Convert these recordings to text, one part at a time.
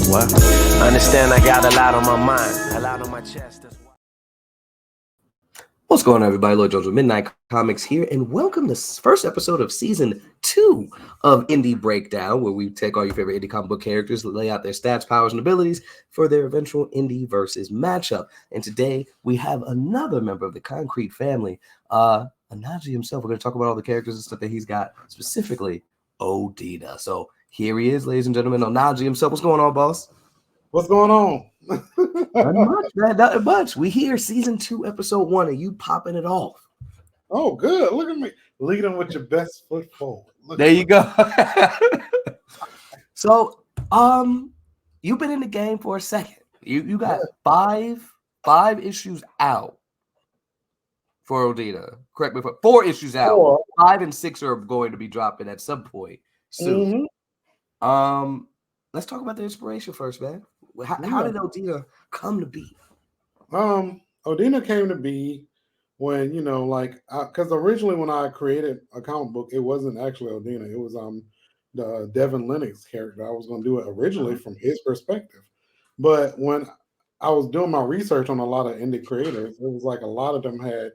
What? I understand I got a lot on my mind, a lot on my chest. That's why. What's going on, everybody? Lord Jones with Midnight Comics here, and welcome to the first episode of Season 2 of Indie Breakdown, where we take all your favorite indie comic book characters, lay out their stats, powers, and abilities for their eventual indie versus matchup. And today, we have another member of the Concrete family, Anaji himself. We're going to talk about all the characters and stuff that he's got, specifically Odina. So here he is, ladies and gentlemen, Anaji himself. What's going on, boss? What's going on? Nothing much, man. Nothing much. We here, Season 2, Episode 1, and you popping it off. Oh, good. Look at me. Leading with your best foot forward. There you go. So, you've been in the game for a second. You got five issues out for Odina. Correct me if 4 issues out. 4. 5 and 6 are going to be dropping at some point soon. Mm-hmm. Let's talk about the inspiration first, man. How did Odina come to be? Odina came to be when, because originally when I created a comic book, it wasn't actually Odina. It was the Devin Lennox character. I was going to do it originally from his perspective. But when I was doing my research on a lot of indie creators, it was like a lot of them had,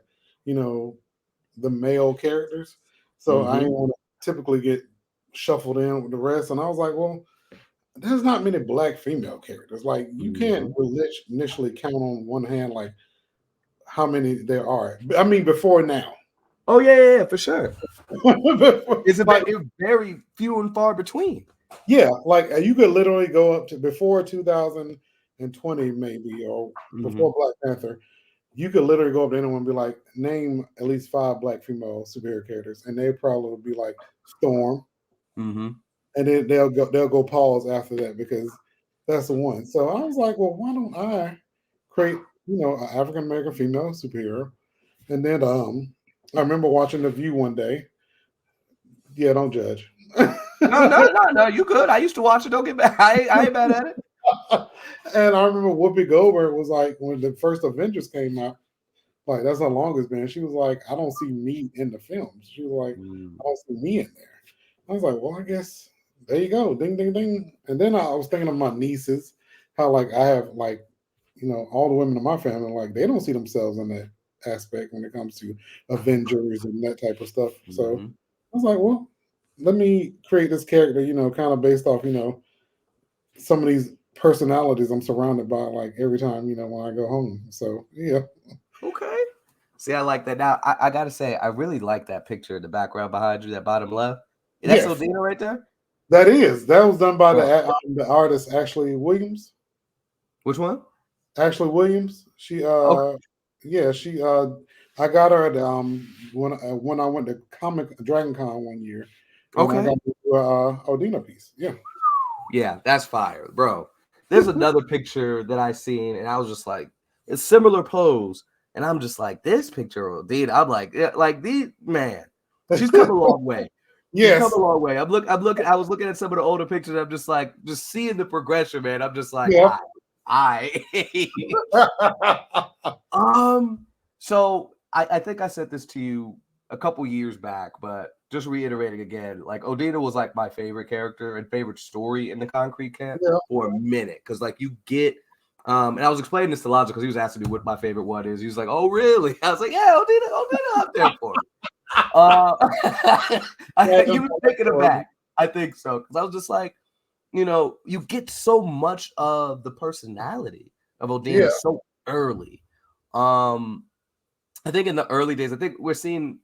the male characters. So I didn't want to typically get shuffled in with the rest. And I was like, well, there's not many black female characters. Like, you can't initially count on one hand, like, how many there are. I mean, before now. Oh, yeah, for sure. It's very few and far between. Yeah, like, you could literally go up to before 2020, maybe, or before Black Panther. You could literally go up to anyone and be like, name at least 5 black female superhero characters. And they probably would be like Storm. And then they'll go pause after that because that's the one. So I was like, well, why don't I create, an African American female superhero? And then I remember watching The View one day. Yeah, don't judge. No, you good. I used to watch it. Don't get mad. I ain't mad at it. And I remember Whoopi Goldberg was like, when the first Avengers came out, like, that's how long it's been. She was like, I don't see me in the films. She was like, I don't see me in there. I was like, well, I guess there you go. Ding, ding, ding. And then I was thinking of my nieces, how, like, I have, like, all the women in my family, like, they don't see themselves in that aspect when it comes to Avengers and that type of stuff. So I was like, well, let me create this character, kind of based off, some of these personalities I'm surrounded by, like, every time, when I go home. So, yeah. Okay. See, I like that. Now, I got to say, I really like that picture in the background behind you, that bottom left. That's Odina right there? That was done by the artist Ashley Williams. Which one? Ashley Williams. She I got her at when I went to Dragon Con one year. Okay. I got the Odina piece. Yeah, that's fire, bro. There's another picture that I seen, and I was just like, it's similar pose, and I'm just like, this picture of Odina. I'm like, she's come a long way. Yes, she's come a long way. I'm looking. I was looking at some of the older pictures. I'm just like, just seeing the progression, man. I'm just like, So I think I said this to you a couple years back, but just reiterating again, like, Odina was like my favorite character and favorite story in the Concrete camp for a minute, because like you get, and I was explaining this to Logic because he was asking me what my favorite one is. He was like, "Oh, really?" I was like, "Yeah, Odina up there for me." He was taken aback. I think so, because I was just like, you get so much of the personality of Odina so early. I think in the early days, I think we're seeing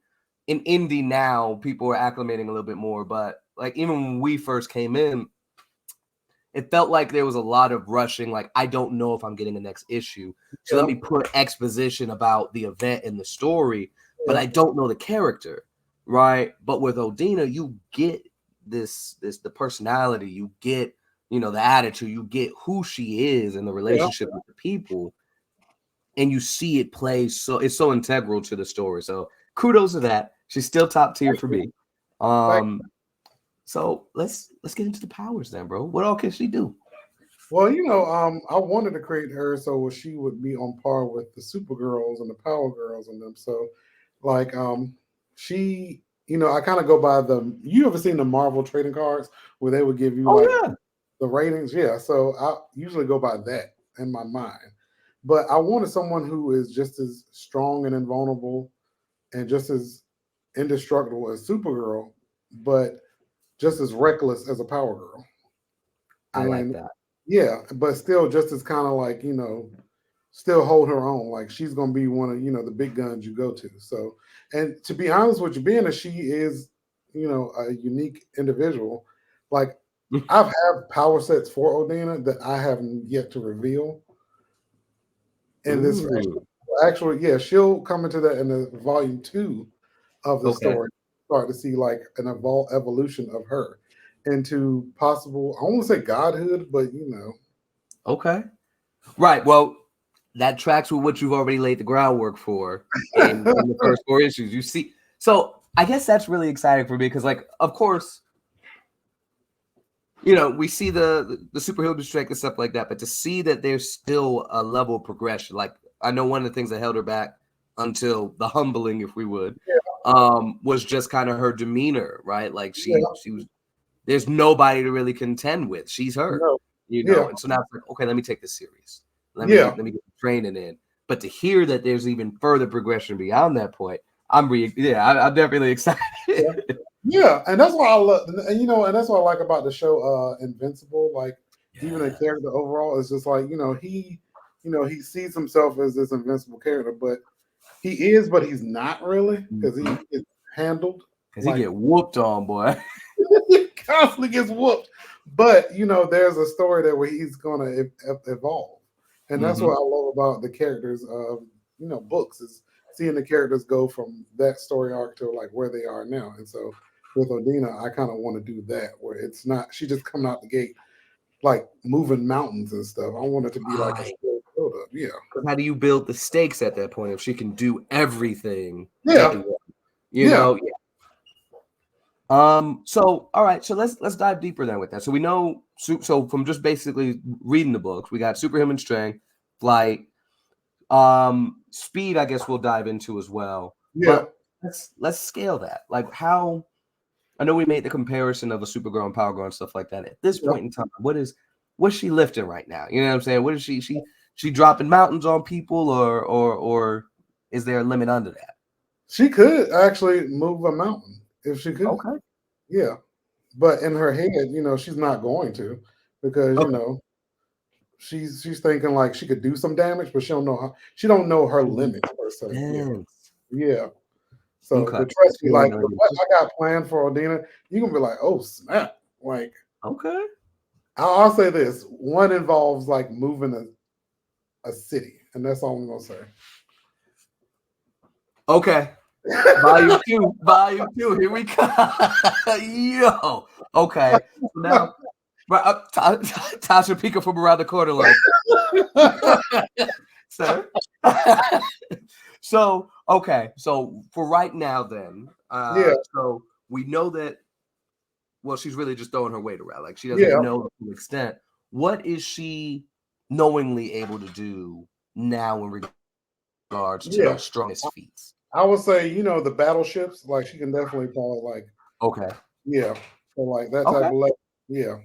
in indie now, people are acclimating a little bit more, but like even when we first came in, it felt like there was a lot of rushing. Like, I don't know if I'm getting the next issue, so let me put exposition about the event and the story, but I don't know the character, right? But with Odina, you get the personality, you get the attitude, you get who she is and the relationship with the people, and you see it play. So it's so integral to the story. So kudos to that. She's still top tier for me. So let's get into the powers then, bro. What all can she do? Well, I wanted to create her so she would be on par with the Supergirls and the Power Girls and them. So, like, she, I kind of go by you ever seen the Marvel trading cards where they would give you the ratings, yeah. So I usually go by that in my mind. But I wanted someone who is just as strong and invulnerable and just as indestructible as Supergirl, but just as reckless as a Power Girl. I like And that. yeah, but still just as kind of like, still hold her own. Like she's gonna be one of, the big guns you go to. So, and to be honest with you, being that she is, a unique individual, like I've had power sets for Odina that I haven't yet to reveal in this Ooh. actually, yeah, she'll come into that in the volume 2 of the Okay. story. Start to see like an evolution of her into possible, I won't say godhood, but Okay. Right. Well, that tracks with what you've already laid the groundwork for in the first 4 issues. You see, so I guess that's really exciting for me because, like, of course, we see the superhero strength and stuff like that, but to see that there's still a level of progression, like I know one of the things that held her back until the humbling, if we would, was just kind of her demeanor, right? Like she was. There's nobody to really contend with. She's her, no, yeah, and so now it's like, okay, let me take this serious. Let me yeah, get the training in. But to hear that there's even further progression beyond that point, I'm I'm definitely excited. yeah. Yeah, and that's why I love, and that's what I like about the show, Invincible. Like, even the character overall is just like, he sees himself as this invincible character, but but he's not really because he gets handled Because he like get whooped on, boy. he constantly gets whooped. But there's a story there where he's gonna evolve, and that's what I love about the characters of books is seeing the characters go from that story arc to like where they are now. And so with Odina, I kind of want to do that where it's not she just coming out the gate like moving mountains and stuff. I want it to be like a slow build up. Yeah. How do you build the stakes at that point if she can do everything? Yeah. Day one? Yeah. So all right, so let's dive deeper then with that. So we know so from just basically reading the books, we got superhuman strength, flight, speed, I guess we'll dive into as well. Yeah. But let's scale that. Like how I know we made the comparison of a Supergirl and Power Girl and stuff like that. At this point in time, what's she lifting right now? You know what I'm saying? What is she dropping mountains on people or is there a limit under that? She could actually move a mountain if she could. Okay. Yeah. But in her head, she's not going to because, she's thinking like she could do some damage, but she don't know her limits per se. Yeah. Yeah. So, Okay. but trust me, like Okay. what I got planned for Odina, you're gonna be like, oh snap. Like Okay. I'll say this. One involves like moving a city, and that's all I'm gonna say. Okay. Volume two. Here we go. Yo. Okay. So now, Tasha Pika from around the corner, like, sir. So okay. So for right now, then, so we know that. Well, she's really just throwing her weight around. Like she doesn't know to an extent. What is she knowingly able to do now in regards to strongest feats? I would say, the battleships, like she can definitely call it like Okay. yeah. So like that type of level. Yeah.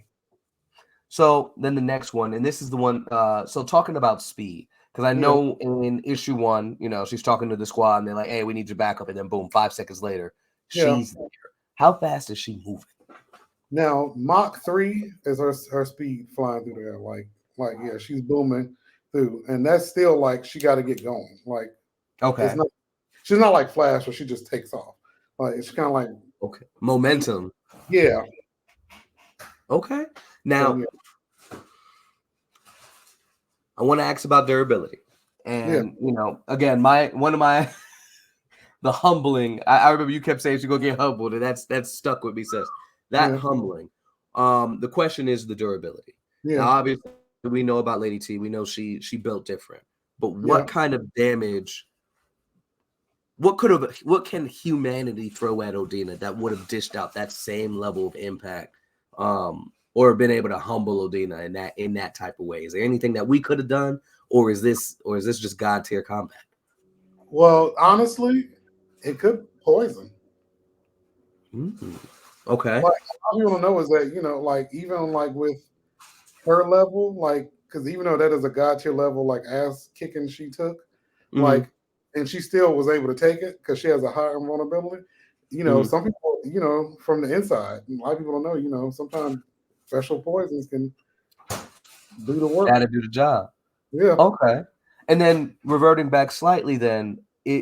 So then the next one, and this is the one, so talking about speed, because I know in issue 1, she's talking to the squad and they're like, hey, we need your backup. And then boom, 5 seconds later, she's there. How fast is she moving? Now, Mach 3 is her speed flying through there. Like yeah, she's booming through. And that's still like she got to get going. Like she's not like Flash where she just takes off. Like it's kind of like momentum. Yeah. Okay. Now, I want to ask about durability. And again, the humbling. I remember you kept saying she's gonna get humbled, and that's stuck with me since. That humbling. The question is the durability. Yeah. Now, obviously, we know about Lady T. We know she built different. But what kind of damage? What can humanity throw at Odina that would have dished out that same level of impact, or been able to humble Odina in that type of way? Is there anything that we could have done, or is this just God tier combat? Well, honestly, it could poison. Okay. Like all you want to know is that like even like with her level, like, because even though that is a god tier level, like ass kicking she took, Mhm. like, and she still was able to take it because she has a higher vulnerability. You know, Mhm. some people, you know, from the inside, a lot of people don't know, you know, sometimes special poisons can do the work. Gotta do the job. Yeah. Okay. And then reverting back slightly, then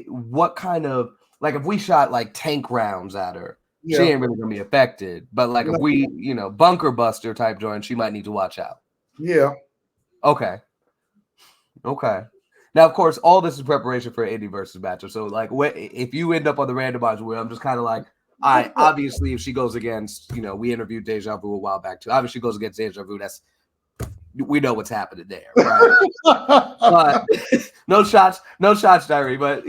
what kind of, like, if we shot like tank rounds at her, she Yeah. ain't really gonna be affected. But like if No. we, bunker buster type joint, she might need to watch out. Yeah. Okay. Okay. Now, of course, all this is preparation for an indie versus matchup. So, like, if you end up on the randomizer wheel, I'm just kind of like, all right, obviously, if she goes against, we interviewed Deja Vu a while back too. Obviously, she goes against Deja Vu. We know what's happening there, right? But no shots, Diary. But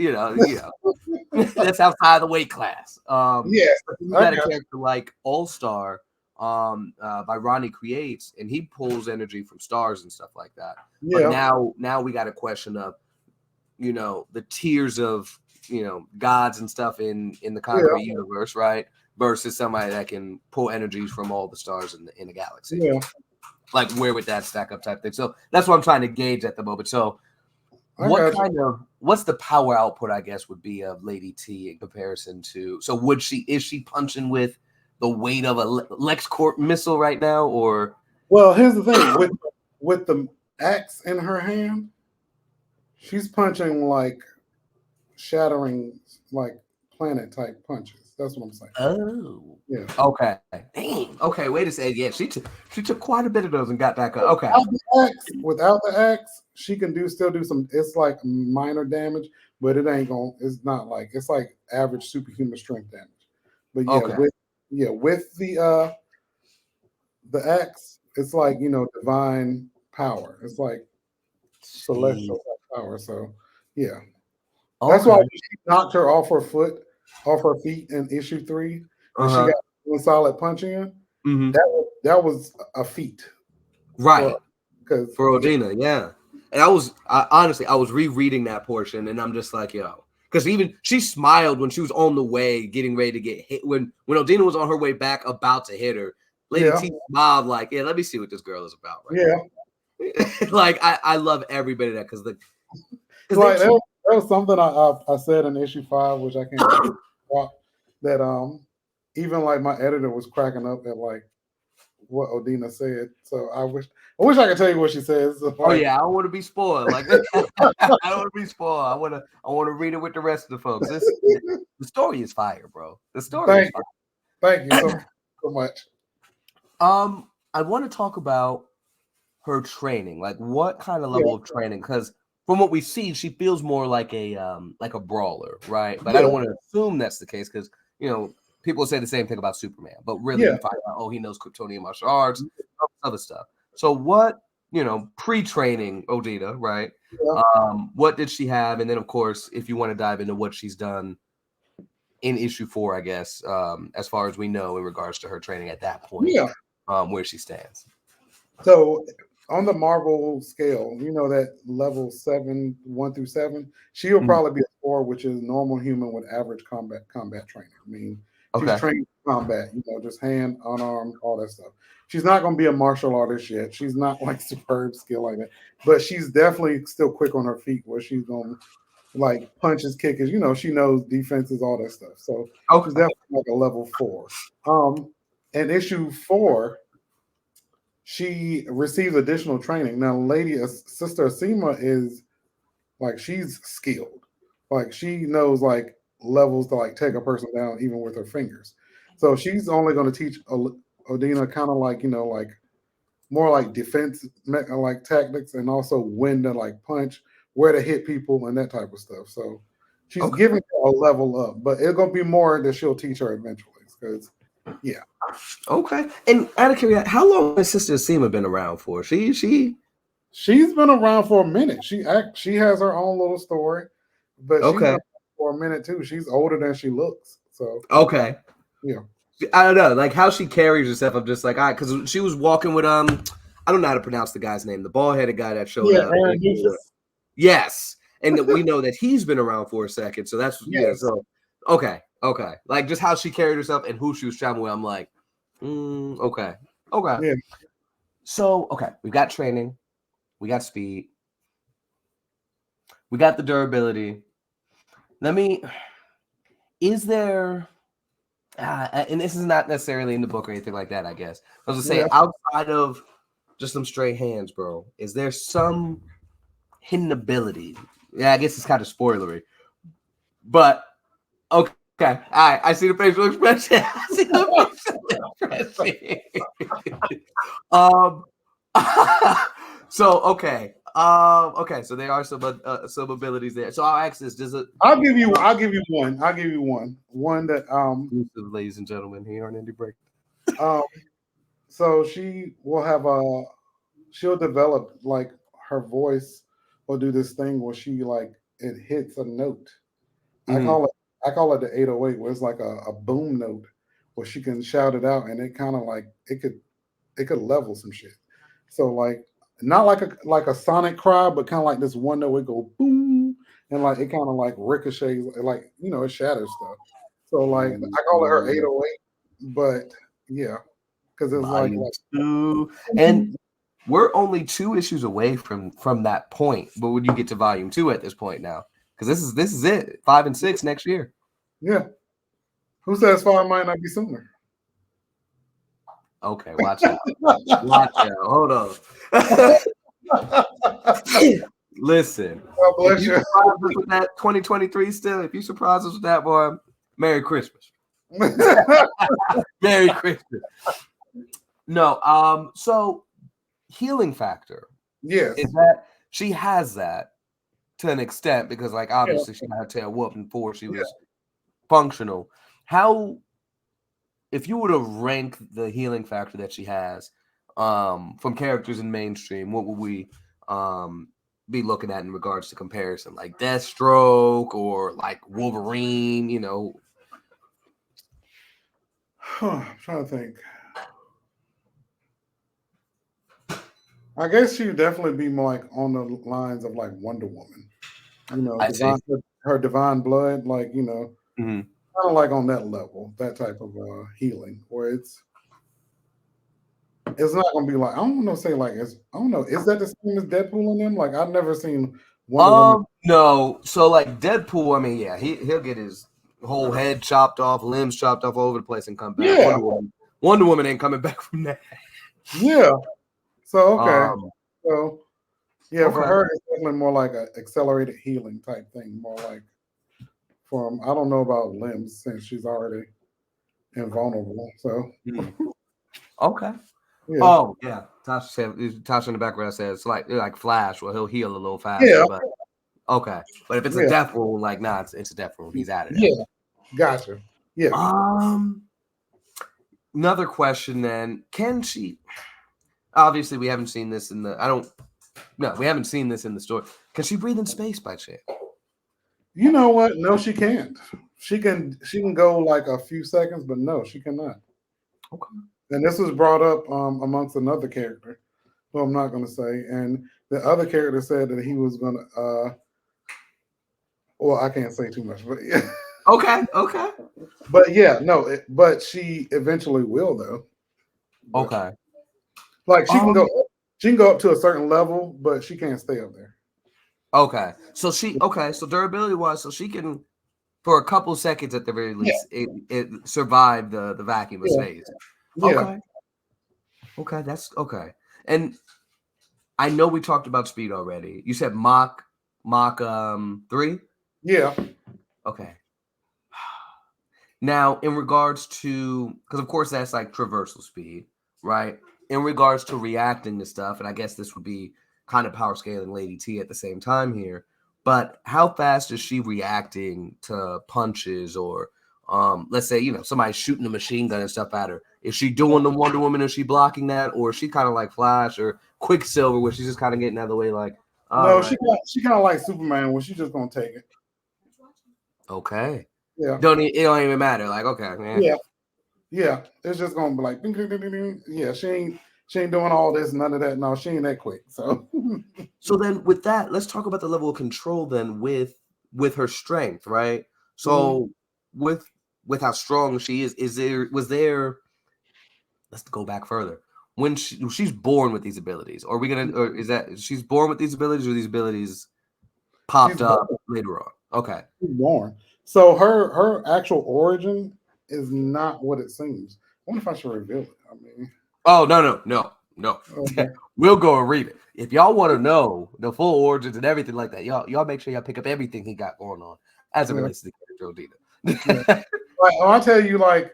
that's outside the weight class. Yes. You got a character like All Star, by Ronnie Creates, and he pulls energy from stars and stuff like that. Yeah. But now we got a question of, the tiers of, gods and stuff in the concrete universe, right? Versus somebody that can pull energies from all the stars in the galaxy. Yeah. Like, where would that stack up type thing? So that's what I'm trying to gauge at the moment. So what's the power output, I guess, would be of Lady T in comparison to, so is she punching with the weight of a LexCorp missile right now, or? Well, here's the thing, with the axe in her hand, she's punching like shattering, like planet type punches. That's what I'm saying. Oh, yeah. Okay. Dang. Okay. Wait a second. Yeah, she took quite a bit of those and got back up. Okay. Without the axe, she can still do some. It's like minor damage, but it ain't going. It's not like it's like average superhuman strength damage. But yeah, with the axe, it's like divine power. It's like celestial power. So yeah. That's why she knocked her off her feet in issue 3, and she got one solid punch in. Mhm. That was a feat, right? For Odina, yeah. And I was rereading that portion, and I'm just like, yo, because even she smiled when she was on the way, getting ready to get hit. When Odina was on her way back, about to hit her, Lady T smiled like, yeah, let me see what this girl is about. Right like I love every bit of that because that was something I said in issue 5, which I can't that even like my editor was cracking up at like what Odina said. So I wish I could tell you what she says. So I don't want to be spoiled. Like I don't want to be spoiled. I want to read it with the rest of the folks. The story is fire, bro. The story is fire. Thank you so much. I want to talk about her training. Like, what kind of level of training? Because from what we see, she feels more like a brawler, right? But I don't want to assume that's the case because people say the same thing about Superman, but really you find out, he knows Kryptonian martial arts, other stuff. So what, pre-training Odina, right? What did she have? And then, of course, if you want to dive into what she's done in issue 4, I guess, as far as we know in regards to her training at that point, where she stands. So on the Marvel scale, that level 7, 1 through 7, she will probably be a 4, which is normal human with average combat training. I mean, she's trained in combat, just hand, unarmed, all that stuff. She's not going to be a martial artist yet. She's not like superb skill like that, but she's definitely still quick on her feet where she's going to like punches, kickers, she knows defenses, all that stuff. So she's definitely like a level 4. In issue 4, she receives additional training. Now, Sister Asima is like, she's skilled. Like, she knows like levels to like take a person down even with her fingers. So she's only going to teach Odina kind of like, like more like defense, like tactics, and also when to like punch, where to hit people, and that type of stuff. So she's giving her a level up, but it's going to be more that she'll teach her eventually because yeah. Okay. And out of curiosity, how long has Sister Asima been around for? She's been around for a minute. She has her own little story, but she's been around for a minute too. She's older than she looks. So yeah. I don't know, like how she carries herself. I'm just like, because she was walking with I don't know how to pronounce the guy's name, the bald-headed guy that showed up. Yes. And we know that he's been around for a second. So that's so okay. Like just how she carried herself and who she was traveling with, I'm like, okay. Yeah. So okay, we got training, we got speed, we got the durability. Is there, and this is not necessarily in the book or anything like that, I guess. I was gonna say, outside of just some straight hands, bro, is there some hidden ability? Yeah, I guess it's kind of spoilery, but okay. All right, I see the facial expression. I see the facial expression. um, so okay, okay. So there are some abilities there. So I'll ask this: Does it? I'll give you one. I'll give you one. One that ladies and gentlemen, here on Indie Break. um so she will have she'll develop like her voice will do this thing where she like it hits a note. Mhm. I call it the 808, where it's like a boom note where she can shout it out and it kind of like it could level some shit. So like not like a sonic cry, but kind of like this one note would go boom and like it kind of like ricochets, like it shatters stuff. So like I call it her 808, but yeah, because it's Volume 2, and we're only 2 issues away from that point. But when you get to volume 2 at this point now, because this is it, 5 and 6 next year. Yeah. Who says 5 might not be sooner? Okay, watch out. Watch out. Hold on. Listen, God bless if you you. surprise us with that 2023 still, if you surprise us with that, boy, Merry Christmas. Merry Christmas. No, so healing factor. Yes. Is that she has that to an extent because, like, obviously she got her tail whooped before she was functional. How, if you were to rank the healing factor that she has from characters in mainstream, what would we be looking at in regards to comparison? Like Deathstroke or like Wolverine, I'm trying to think. I guess she would definitely be more like on the lines of like Wonder Woman. I see. Her divine blood, like, Mhm. kind of like on that level, that type of healing, where it's not gonna be like, I don't know, say like I don't know, is that the same as Deadpool in them? Like I've never seen Wonder Woman. No. So like Deadpool, I mean, yeah, he'll get his whole head chopped off, limbs chopped off all over the place and come back. Yeah. Wonder Woman ain't coming back from that. Yeah. So okay. Um, So yeah, for okay. her it's definitely more like an accelerated healing type thing, more like from I don't know about limbs since she's already invulnerable. So Okay. yeah. Oh yeah, Tasha in the background says like Flash, well he'll heal a little faster, Yeah. but okay. But if it's a Yeah. death wound, like nah, it's a death wound. He's out of there. Yeah. Gotcha. Yeah. Another question then: Can she? Obviously, we haven't seen this in the. We haven't seen this in the story. Can she breathe in space by chance? You know what? No, she can't. She can go like a few seconds, but no, she cannot. Okay. And this was brought up amongst another character, who I'm not going to say. And the other character said that he was going to. Well, I can't say too much, but yeah. Okay. But yeah, no. But she eventually will, though. But, Okay. like she can go. She can go up to a certain level, but she can't stay up there. Okay. So so durability wise, so she can for a couple seconds at the very least it survive the vacuum of space. Yeah. Okay, that's okay. And I know we talked about speed already. You said Mach 3? Yeah. Okay. Now, in regards to, because of course that's like traversal speed, right? In regards to reacting to stuff, and I guess this would be kind of power scaling Lady T at the same time here, but how fast is she reacting to punches or, let's say, somebody shooting a machine gun and stuff at her? Is she doing the Wonder Woman? Is she blocking that? Or is she kind of like Flash or Quicksilver where she's just kind of getting out of the way like, No, right. she kind of like Superman where she's just going to take it. Okay. Yeah. It don't even matter. Like, okay, man. Yeah. It's just gonna be like, ding, ding, ding, ding, ding. Yeah. She ain't doing all this, none of that. No, she ain't that quick. So, so then with that, let's talk about the level of control then with her strength, right? So with how strong she is was there? Let's go back further. when she's born with these abilities, or is that she's born with these abilities, or these abilities popped up later on? Okay, she's born. So her actual origin is not what it seems. I wonder if I should reveal it. I mean, oh no. okay. We'll go and read it if y'all want to know the full origins and everything like that. Y'all make sure y'all pick up everything he got going on as it relates to the character Odina. Yeah. I'll tell you, like,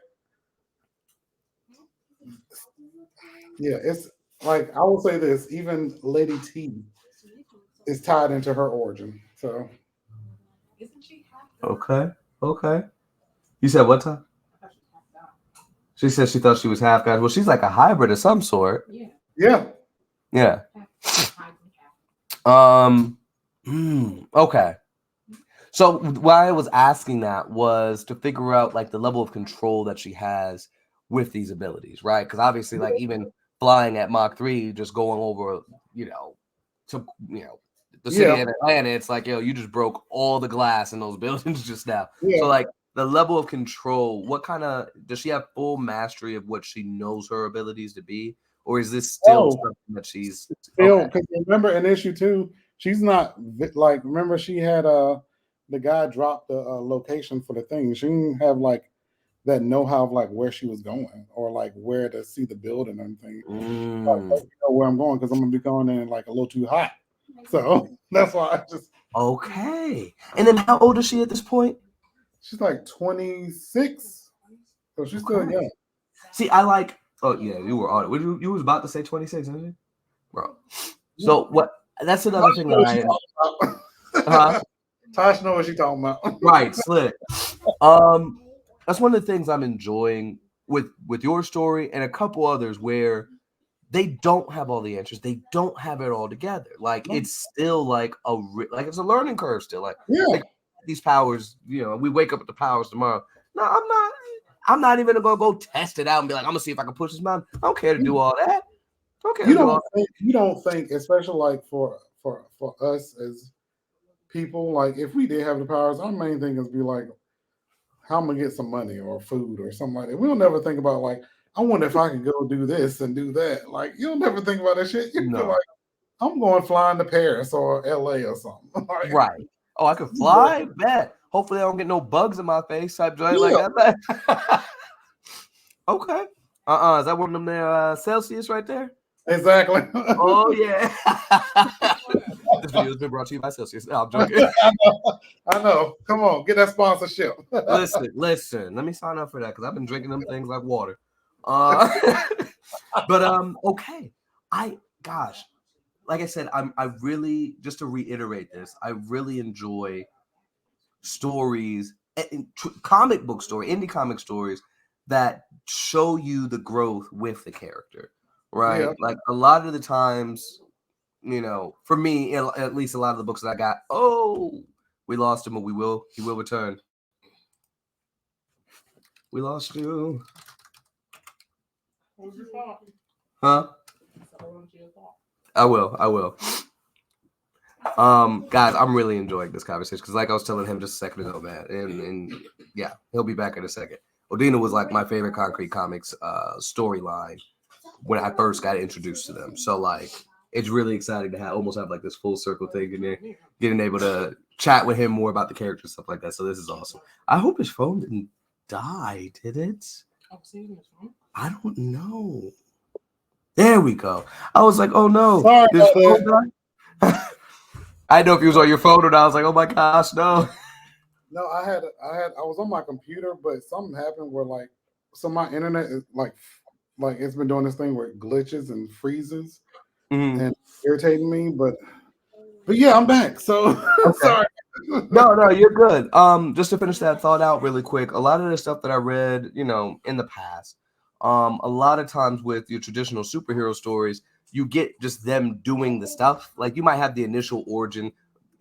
yeah, it's like, I will say this: even Lady T is tied into her origin. So Okay. You said what time? She said she thought she was half guys. Well, she's like a hybrid of some sort. yeah. Okay. So why I was asking that was to figure out like the level of control that she has with these abilities, right? Because obviously, like even flying at Mach 3, just going over, the city of Atlanta, it's like, you just broke all the glass in those buildings just now. Yeah. So like the level of control, what kind of does she have full mastery of what she knows her abilities to be? Or is this still something that she's still? Because remember in issue 2, she's not like, remember she had the guy dropped the location for the thing. She didn't have like that know-how of like where she was going or like where to see the building and things. Like, know where I'm going because I'm gonna be going in like a little too hot. So that's why I just okay. And then how old is she at this point? She's like 26, so she's still young. See, I like. Oh yeah, you were on it. You was about to say 26, isn't it, bro? So what? That's another thing that Tosh know what she's talking about. Right, slick. That's one of the things I'm enjoying with your story and a couple others where they don't have all the answers. They don't have it all together. Like it's still like it's a learning curve still. Like these powers, we wake up with the powers tomorrow. No, I'm not even gonna go test it out and be like, I'm gonna see if I can push this mountain. I don't care to do all that. Okay. You don't think, especially like for us as people, like if we did have the powers, our main thing is be like, how I'm gonna get some money or food or something like that. We don't never think about like, I wonder if I can go do this and do that. Like you'll never think about that shit. You feel like I'm going flying to Paris or LA or something. Like, right. Oh, I could fly? Bet. Hopefully I don't get no bugs in my face type joint like that. Okay. Is that one of them there Celsius right there? Exactly. Oh yeah. This video has been brought to you by Celsius. No, I'm joking. I know. Come on, get that sponsorship. Listen. Let me sign up for that because I've been drinking them things like water. But okay. Like I said, I really, just to reiterate this, I really enjoy stories, comic book story, indie comic stories that show you the growth with the character, right? Yeah. Like a lot of the times, for me, at least a lot of the books that I got, we lost him, but he will return. We lost you. Huh? I will. Guys, I'm really enjoying this conversation because, like I was telling him just a second ago, man, and yeah, he'll be back in a second. Odina was like my favorite Concrete Comics storyline when I first got introduced to them. So like, it's really exciting to almost have like this full circle thing in there, getting able to chat with him more about the characters, stuff like that. So this is awesome. I hope his phone didn't die, did it? I don't know. There we go. I was like, oh no. Sorry about that. I didn't know if he was on your phone or not. I was like, oh my gosh, no. No, I was on my computer, but something happened where like, so my internet is like it's been doing this thing where it glitches and freezes and irritating me. But yeah, I'm back. So sorry. No, you're good. Just to finish that thought out really quick, a lot of the stuff that I read, in the past, a lot of times with your traditional superhero stories, you get just them doing the stuff. Like you might have the initial origin,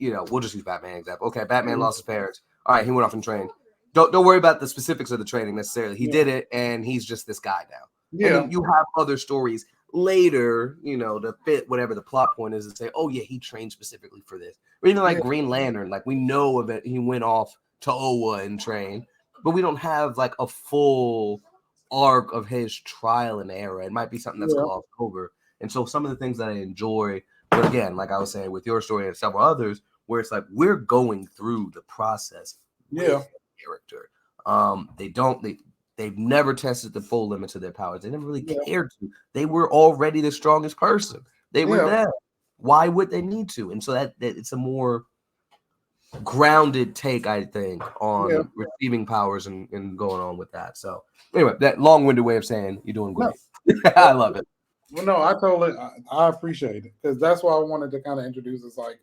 we'll just use Batman example. Okay, Batman lost his parents. All right, he went off and trained. Don't worry about the specifics of the training necessarily. He did it, and he's just this guy now. Yeah. And then you have other stories later, to fit whatever the plot point is and say, oh yeah, he trained specifically for this. Or even like Green Lantern, like we know of it, he went off to Owa and trained, but we don't have like a full arc of his trial and error. It might be something that's Yeah. glossed over. And so some of the things that I enjoy, but again, like I was saying with your story and several others, where it's like we're going through the process with Yeah. the character. They've never tested the full limits of their powers. They never really Yeah. cared to. They were already the strongest person. They were Yeah. there. Why would they need to? And so that it's a more grounded take, I think, on receiving powers and going on with that. So anyway, that long-winded way of saying you're doing great. I love it. Well, no, I appreciate it because that's why I wanted to kind of introduce. It's like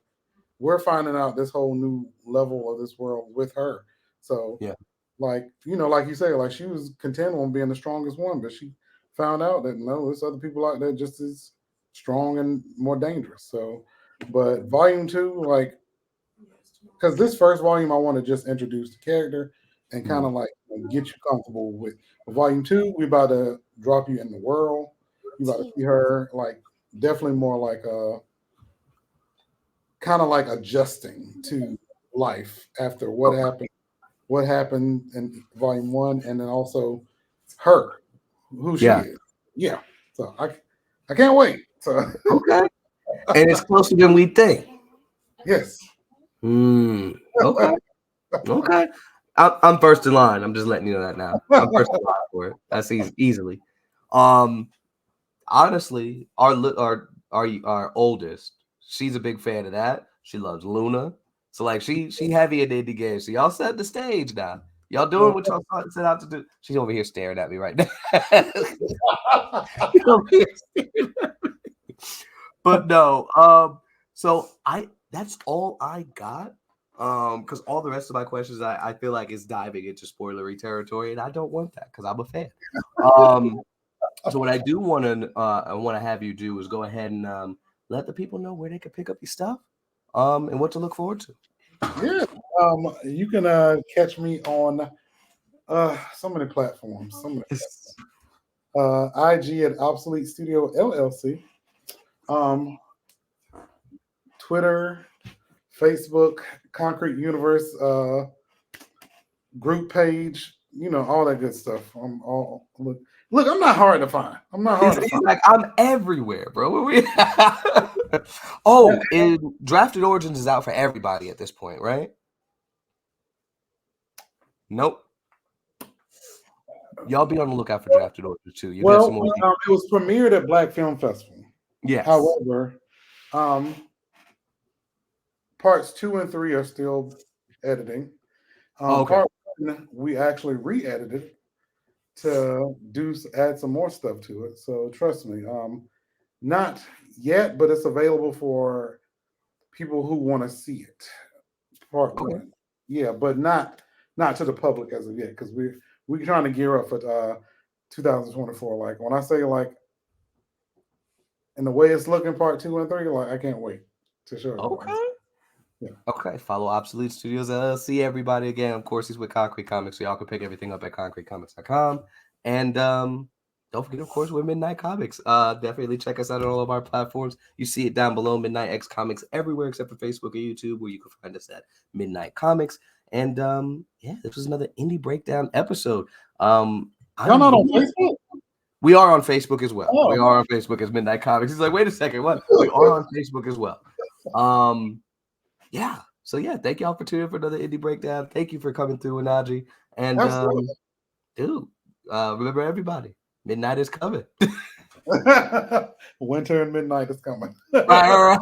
we're finding out this whole new level of this world with her. So Yeah. like, you know, like you say, like she was content on being the strongest one, but she found out that no, there's other people out there just as strong and more dangerous. So, but volume 2, like, because this first volume, I want to just introduce the character and kind of like get you comfortable with. Volume 2, we about to drop you in the world. You about to see her like definitely more like kind of like adjusting to life after what happened in volume 1, and then also her, who she is. Yeah. So I can't wait. So Okay. And it's closer than we think. yes. Okay. Okay. I'm first in line. I'm just letting you know that now. I'm first in line for it. That's easily. Honestly, our oldest, she's a big fan of that. She loves Luna. So like she heavy in the game. So y'all set the stage now. Y'all doing what y'all set out to do. She's over here staring at me right now. But no, so that's all I got. Because all the rest of my questions I feel like is diving into spoilery territory, and I don't want that because I'm a fan. So what I do want to have you do is go ahead and let the people know where they can pick up your stuff, and what to look forward to. Yeah. You can catch me on so many platforms. IG at Obsolete Studio LLC. Twitter, Facebook, Concrete Universe group page, you know, all that good stuff. Look, I'm not hard to find. He's like, I'm everywhere, bro. Oh, Drafted Origins is out for everybody at this point, right? Nope. Y'all be on the lookout for Drafted Origins too. It was premiered at Black Film Festival. Yes. However, parts 2 and 3 are still editing. Part 1, we actually re-edited to add some more stuff to it. So trust me, not yet, but it's available for people who want to see it. Part 1, yeah, but not to the public as of yet, because we're trying to gear up for 2024. Like when I say like, and the way it's looking, part 2 and 3, like I can't wait to show you. Yeah. Okay. Follow Obsolete Studios LLC. Everybody again. Of course, he's with Concrete Comics, so y'all can pick everything up at concretecomics.com. And don't forget, of course, we're Midnight Comics. Definitely check us out on all of our platforms. You see it down below, Midnight X Comics, everywhere except for Facebook or YouTube, where you can find us at Midnight Comics. And yeah, this was another Indie Breakdown episode. Y'all not on Facebook? We are on Facebook as well. We are on Facebook as Midnight Comics. He's like, wait a second, what? We are on Facebook as well. Yeah. So yeah, thank y'all for tuning in for another Indie Breakdown. Thank you for coming through, Anaji. And dude, remember everybody, midnight is coming. Winter and midnight is coming. Right.